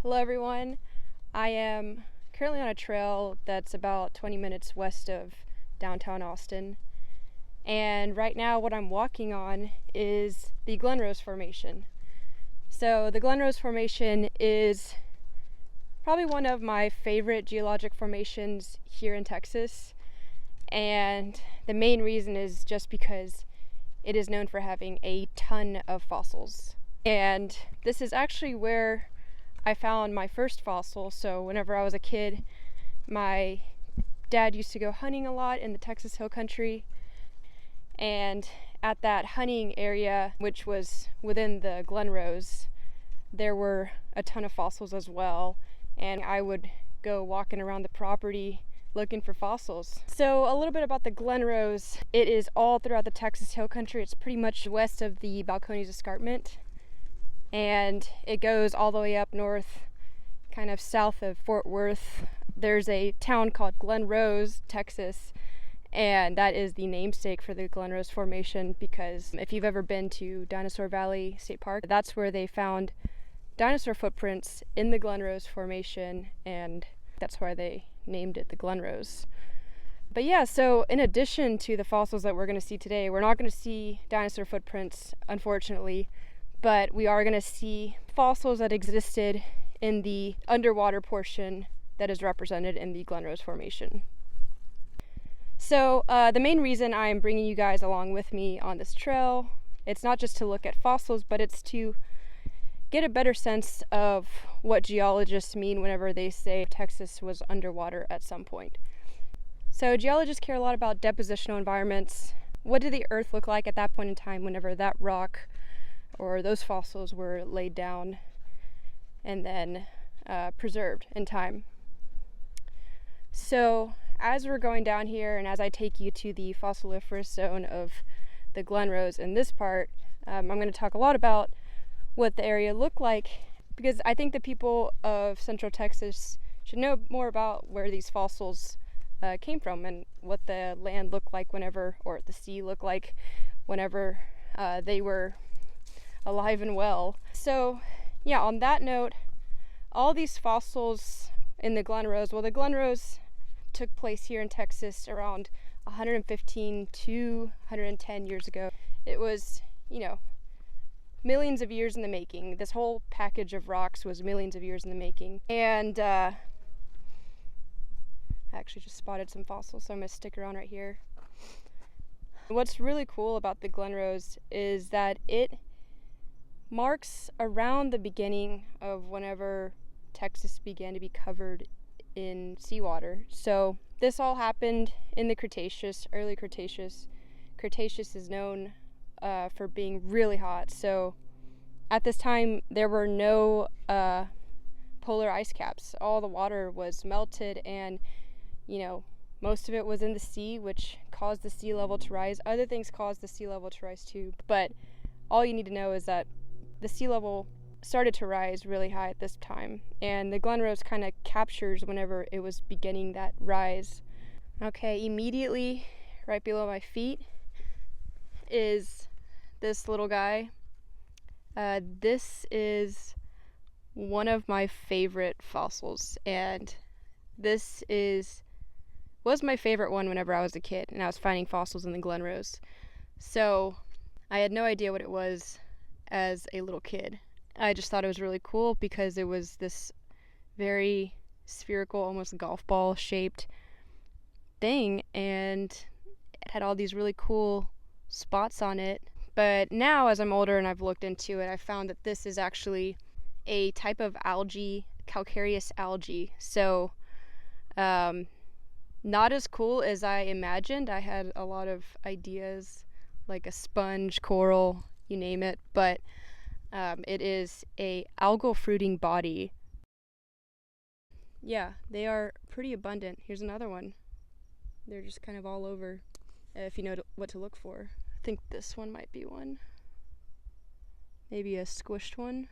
Hello everyone, I am currently on a trail that's about 20 minutes west of downtown Austin, and right now what I'm walking on is the Glen Rose Formation. So the Glen Rose Formation is probably one of my favorite geologic formations here in Texas, and the main reason is just because it is known for having a ton of fossils. And this is actually where I found my first fossil. So whenever I was a kid, my dad used to go hunting a lot in the Texas Hill Country, and at that hunting area, which was within the Glen Rose, there were a ton of fossils as well, and I would go walking around the property looking for fossils. So a little bit about the Glen Rose. It is all throughout the Texas Hill Country. It's pretty much west of the Balcones Escarpment, and it goes all the way up north, kind of south of Fort Worth. There's a town called Glen Rose, Texas, and that is the namesake for the Glen Rose Formation, because if you've ever been to Dinosaur Valley State Park, that's where they found dinosaur footprints in the Glen Rose Formation, and that's why they named it the Glen Rose. But yeah, so in addition to the fossils that we're going to see today, we're not going to see dinosaur footprints, unfortunately, but we are going to see fossils that existed in the underwater portion that is represented in the Glen Rose Formation. So the main reason I am bringing you guys along with me on this trail, it's not just to look at fossils, but it's to get a better sense of what geologists mean whenever they say Texas was underwater at some point. So geologists care a lot about depositional environments. What did the earth look like at that point in time whenever that rock or those fossils were laid down and then preserved in time? So as we're going down here, and as I take you to the fossiliferous zone of the Glen Rose in this part, I'm going to talk a lot about what the area looked like, because I think the people of Central Texas should know more about where these fossils came from and what the land looked like whenever, or the sea looked like whenever they were alive and well. So yeah, on that note, all these fossils in the Glen Rose, well, the Glen Rose took place here in Texas around 115 to 110 years ago. It was, millions of years in the making. This whole package of rocks was millions of years in the making. And I actually just spotted some fossils, so I'm going to stick around right here. What's really cool about the Glen Rose is that it marks around the beginning of whenever Texas began to be covered in seawater. So this all happened in the Cretaceous, early Cretaceous. Cretaceous is known for being really hot. So at this time there were no polar ice caps. All the water was melted, and most of it was in the sea, which caused the sea level to rise. Other things caused the sea level to rise too, but all you need to know is that the sea level started to rise really high at this time, and the Glen Rose kind of captures whenever it was beginning that rise. Okay, immediately right below my feet is this little guy. This is one of my favorite fossils, and this was my favorite one whenever I was a kid and I was finding fossils in the Glen Rose. So I had no idea what it was as a little kid. I just thought it was really cool because it was this very spherical, almost golf ball shaped thing, and it had all these really cool spots on it. But now, as I'm older and I've looked into it, I found that this is actually a type of algae, Calcareous algae. So not as cool as I imagined. I had a lot of ideas, like a sponge, coral, you name it, but it is a algal fruiting body. Yeah, they are pretty abundant. Here's another one. They're just kind of all over, if you know what to look for. I think this one might be one. Maybe a squished one.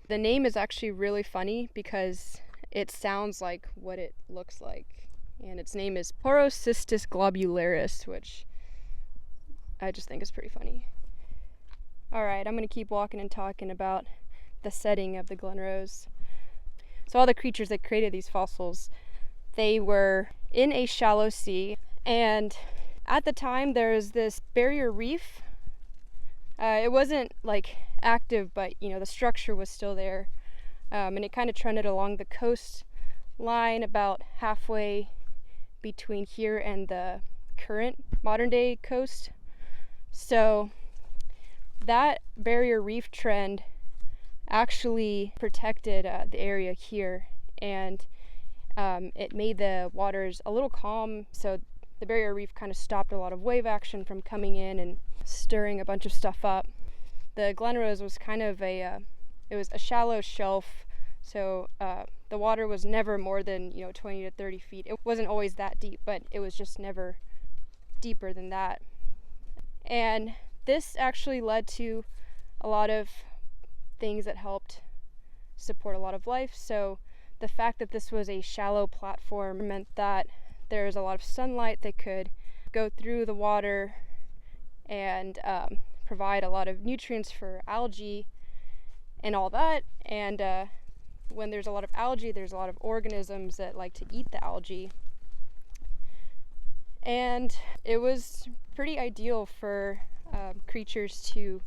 The name is actually really funny because it sounds like what it looks like. And its name is Porocystis globularis, which I just think is pretty funny. Alright, I'm going to keep walking and talking about the setting of the Glen Rose. So all the creatures that created these fossils, they were in a shallow sea, and at the time there was this barrier reef. It wasn't like active, but the structure was still there, and it kind of trended along the coastline about halfway between here and the current modern day coast. So that barrier reef trend actually protected the area here, and it made the waters a little calm, so the barrier reef kind of stopped a lot of wave action from coming in and stirring a bunch of stuff up. The Glen Rose was kind of it was a shallow shelf, so the water was never more than 20 to 30 feet. It wasn't always that deep, but it was just never deeper than that. And this actually led to a lot of things that helped support a lot of life. So the fact that this was a shallow platform meant that there was a lot of sunlight that could go through the water and provide a lot of nutrients for algae and all that. And when there's a lot of algae, there's a lot of organisms that like to eat the algae. And it was pretty ideal for creatures to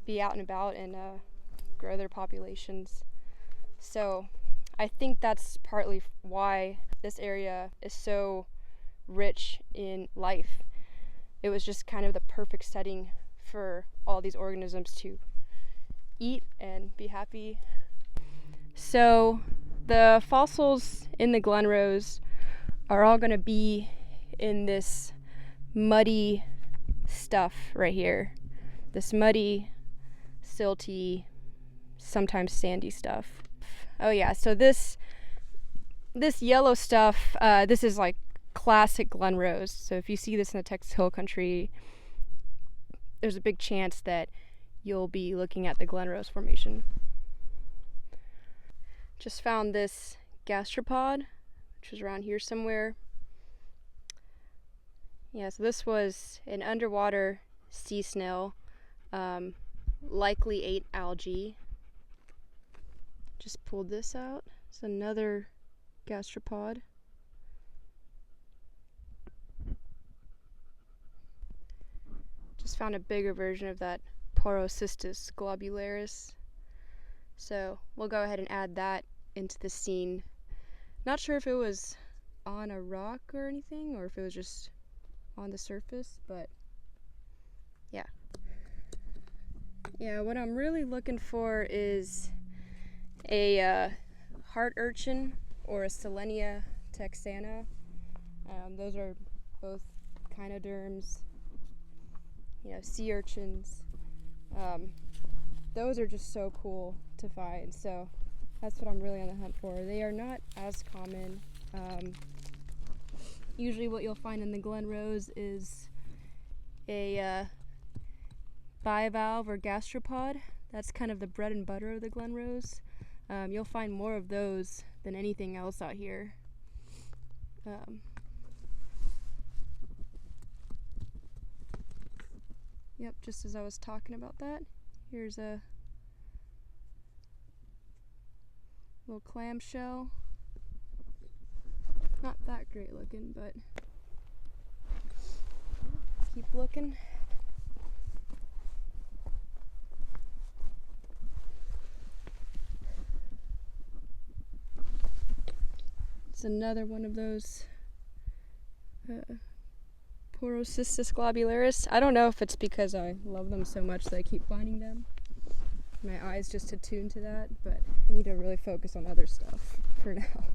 be out and about and grow their populations. So I think that's partly why this area is so rich in life. It was just kind of the perfect setting for all these organisms to eat and be happy. So the fossils in the Glen Rose are all going to be in this muddy stuff right here. This muddy, silty, sometimes sandy stuff. Oh yeah, so this yellow stuff, this is like classic Glen Rose. So if you see this in the Texas Hill Country, there's a big chance that you'll be looking at the Glen Rose Formation. Just found this gastropod, which was around here somewhere. Yeah, so this was an underwater sea snail, likely ate algae. Just pulled this out. It's another gastropod. Just found a bigger version of that Porocystis globularis. So we'll go ahead and add that into the scene. Not sure if it was on a rock or anything, or if it was just on the surface, but yeah. Yeah, what I'm really looking for is a heart urchin or a Salenia texana. Those are both echinoderms, sea urchins. Those are just so cool to find, so that's what I'm really on the hunt for. They are not as common. Usually what you'll find in the Glen Rose is a bivalve or gastropod. That's kind of the bread and butter of the Glen Rose. You'll find more of those than anything else out here. Yep, just as I was talking about that, here's a little clamshell. Not that great looking, but keep looking. It's another one of those Porocystis globularis. I don't know if it's because I love them so much that I keep finding them. My eyes just attuned to that, but I need to really focus on other stuff for now.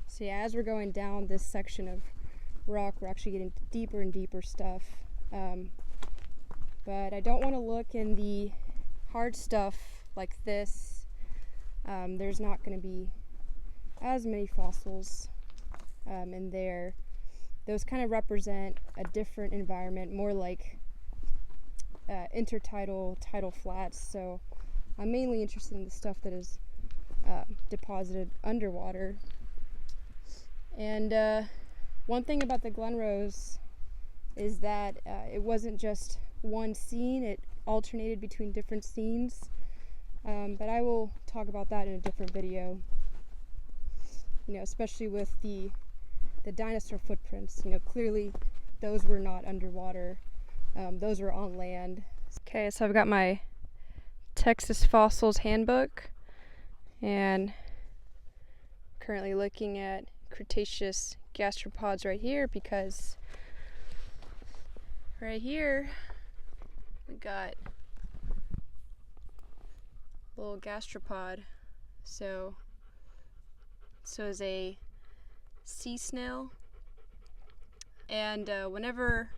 So yeah, as we're going down this section of rock, we're actually getting deeper and deeper stuff. But I don't want to look in the hard stuff like this. There's not going to be as many fossils in there. Those kind of represent a different environment, more like intertidal, tidal flats. So I'm mainly interested in the stuff that is deposited underwater. And one thing about the Glen Rose is that it wasn't just one scene, it alternated between different scenes. But I will talk about that in a different video. You know, especially with the dinosaur footprints. You know, clearly those were not underwater. Those were on land. Okay, so I've got my Texas Fossils Handbook, and currently looking at Cretaceous gastropods right here, because right here we got a little gastropod. So is a sea snail, and whenever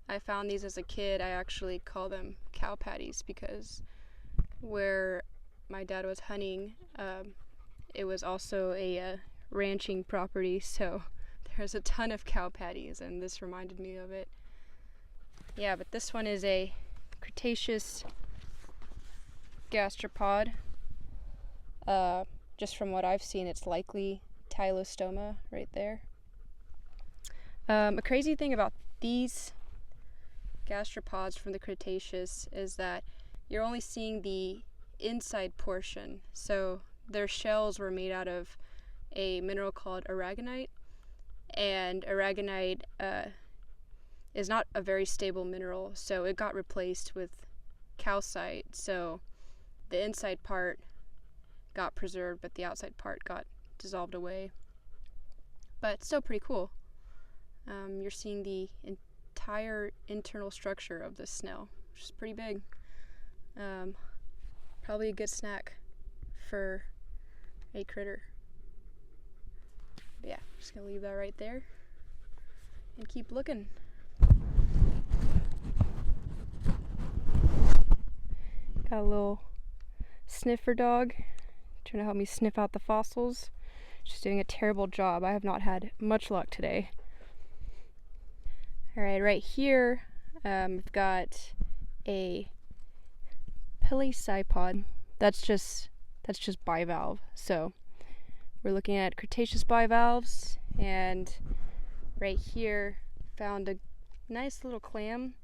I found these as a kid, I actually call them cow patties, because where my dad was hunting, it was also a ranching property, so there's a ton of cow patties, and this reminded me of it. Yeah, but this one is a Cretaceous gastropod. Just from what I've seen, it's likely tylostoma right there. A crazy thing about these gastropods from the Cretaceous is that you're only seeing the inside portion. So their shells were made out of a mineral called aragonite, and aragonite is not a very stable mineral, so it got replaced with calcite. So the inside part got preserved, but the outside part got dissolved away. But still pretty cool. You're seeing the entire internal structure of this snail, which is pretty big. Probably a good snack for a critter. But yeah, just gonna leave that right there and keep looking. Got a little sniffer dog trying to help me sniff out the fossils. She's doing a terrible job. I have not had much luck today. Alright, right here we've got a pelecypod. That's just bivalve. So we're looking at Cretaceous bivalves, and right here found a nice little clam,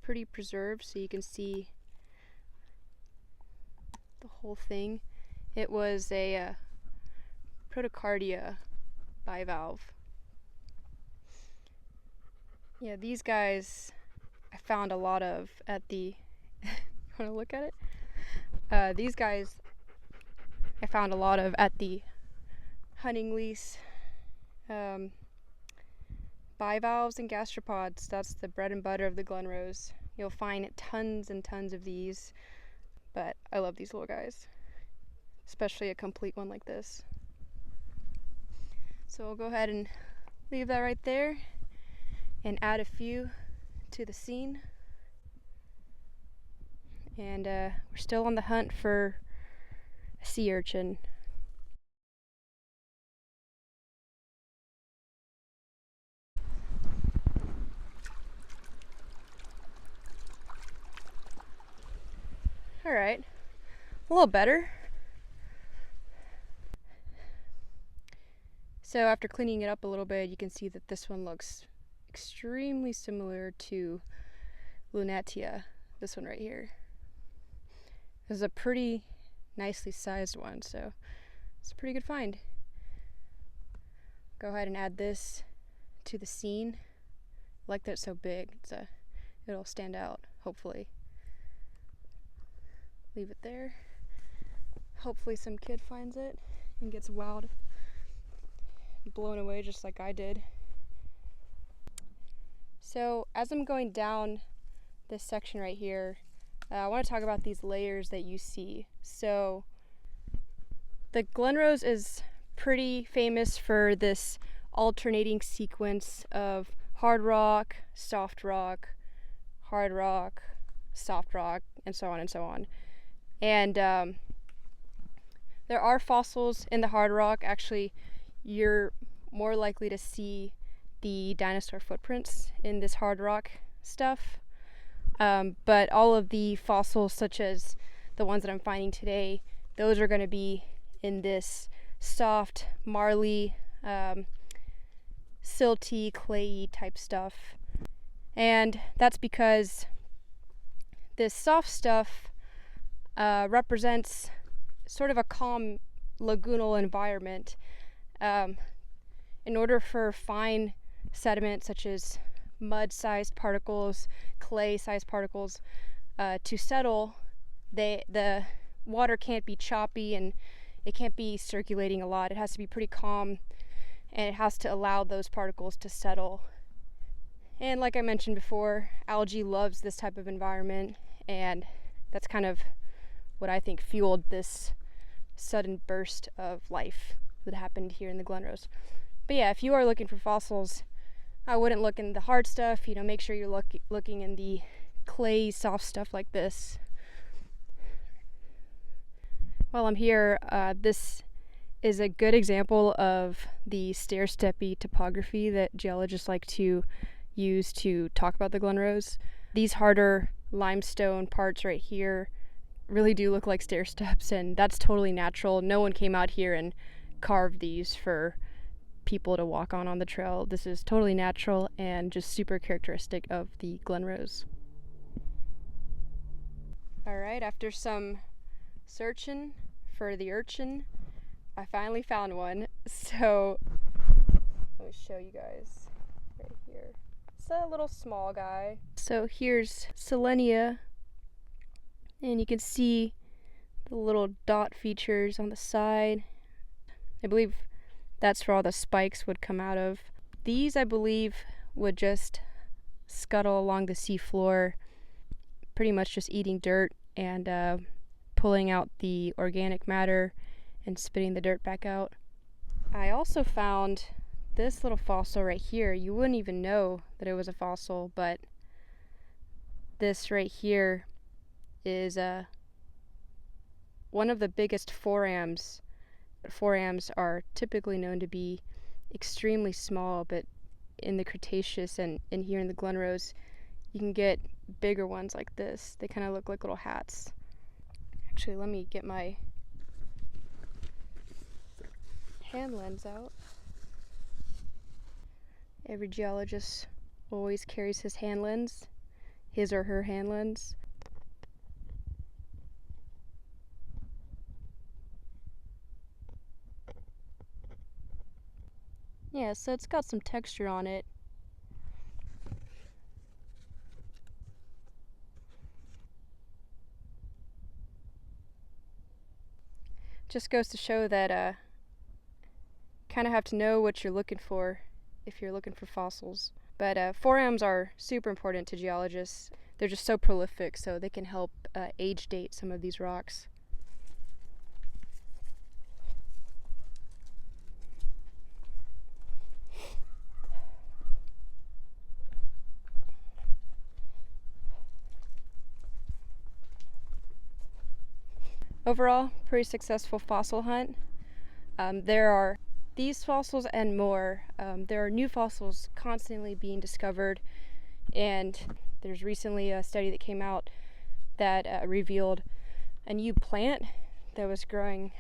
pretty preserved, so you can see the whole thing. It was a protocardia bivalve. Yeah, these guys I found a lot of at the you want to look at it? These guys I found a lot of at the hunting lease. Bivalves and gastropods, that's the bread and butter of the Glen Rose. You'll find tons and tons of these, but I love these little guys, especially a complete one like this. So we'll go ahead and leave that right there and add a few to the scene. And we're still on the hunt for a sea urchin. Alright, a little better. So after cleaning it up a little bit, you can see that this one looks extremely similar to lunatia, this one right here. This is a pretty nicely sized one, so it's a pretty good find. Go ahead and add this to the scene. I like that it's so big. It'll stand out, hopefully. Leave it there. Hopefully some kid finds it and gets wowed, blown away just like I did. So as I'm going down this section right here, I want to talk about these layers that you see. So the Glen Rose is pretty famous for this alternating sequence of hard rock, soft rock, hard rock, soft rock, and so on and so on. And there are fossils in the hard rock. Actually, you're more likely to see the dinosaur footprints in this hard rock stuff. But all of the fossils, such as the ones that I'm finding today, those are going to be in this soft, marly, silty, clayey type stuff. And that's because this soft stuff represents sort of a calm lagoonal environment. In order for fine sediment such as mud-sized particles, clay-sized particles to settle, the water can't be choppy and it can't be circulating a lot. It has to be pretty calm, and it has to allow those particles to settle. And like I mentioned before, algae loves this type of environment, and that's kind of what I think fueled this sudden burst of life that happened here in the Glen Rose. But yeah, if you are looking for fossils, I wouldn't look in the hard stuff. Make sure you're looking in the clay, soft stuff like this. While I'm here, this is a good example of the stair-steppy topography that geologists like to use to talk about the Glen Rose. These harder limestone parts right here really do look like stair steps, and that's totally natural. No one came out here and carved these for people to walk on the trail. This is totally natural and just super characteristic of the Glen Rose. Alright, after some searching for the urchin, I finally found one. So let me show you guys right here. It's a little small guy. So here's Salenia, and you can see the little dot features on the side. I believe that's where all the spikes would come out of. These, I believe, would just scuttle along the seafloor, pretty much just eating dirt and pulling out the organic matter and spitting the dirt back out. I also found this little fossil right here. You wouldn't even know that it was a fossil, but this right here is one of the biggest forams. Forams are typically known to be extremely small, but in the Cretaceous and in here in the Glen Rose, you can get bigger ones like this. They kind of look like little hats. Actually, let me get my hand lens out. Every geologist always carries his hand lens, his or her hand lens. Yeah, so it's got some texture on it. Just goes to show that kind of have to know what you're looking for if you're looking for fossils. But forams are super important to geologists. They're just so prolific, so they can help age date some of these rocks. Overall, pretty successful fossil hunt. There are these fossils and more. There are new fossils constantly being discovered, and there's recently a study that came out that revealed a new plant that was growing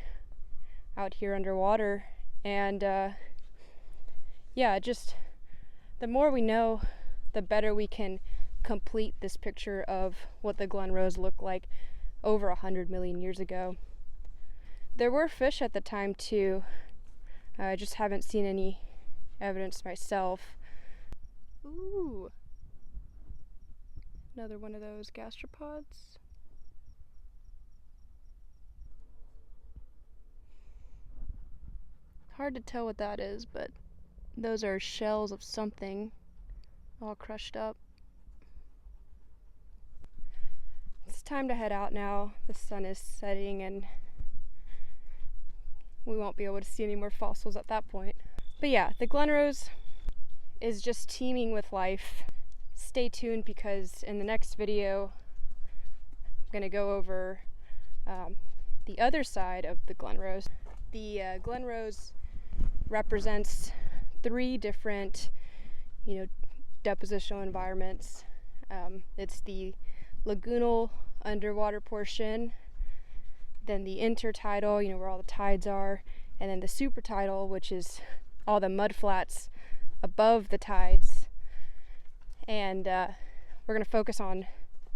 out here underwater. And yeah, just the more we know, the better we can complete this picture of what the Glen Rose looked like over 100 million years ago. There were fish at the time too. I just haven't seen any evidence myself. Ooh, another one of those gastropods. Hard to tell what that is, but those are shells of something all crushed up. It's time to head out now. The sun is setting and we won't be able to see any more fossils at that point. But yeah, the Glen Rose is just teeming with life. Stay tuned, because in the next video I'm going to go over the other side of the Glen Rose. The Glen Rose represents 3 different, depositional environments. It's the lagoonal underwater portion, then the intertidal, where all the tides are, and then the supertidal, which is all the mudflats above the tides. And we're going to focus on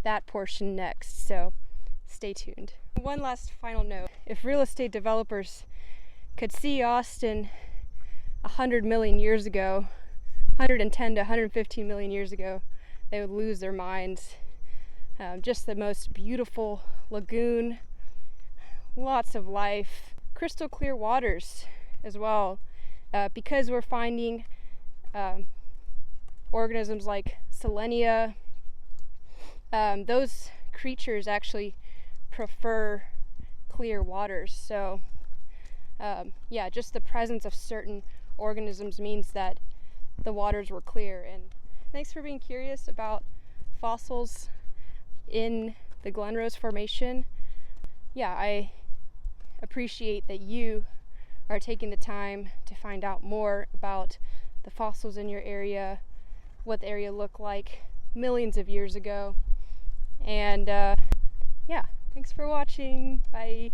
that portion next, so stay tuned. One last final note. If real estate developers could see Austin 100 million years ago, 110 to 115 million years ago, they would lose their minds. Just the most beautiful lagoon, lots of life, crystal clear waters as well, because we're finding organisms like Salenia. Those creatures actually prefer clear waters, so yeah, just the presence of certain organisms means that the waters were clear. And thanks for being curious about fossils in the Glen Rose Formation. Yeah, I appreciate that you are taking the time to find out more about the fossils in your area, what the area looked like millions of years ago. And yeah, thanks for watching. Bye.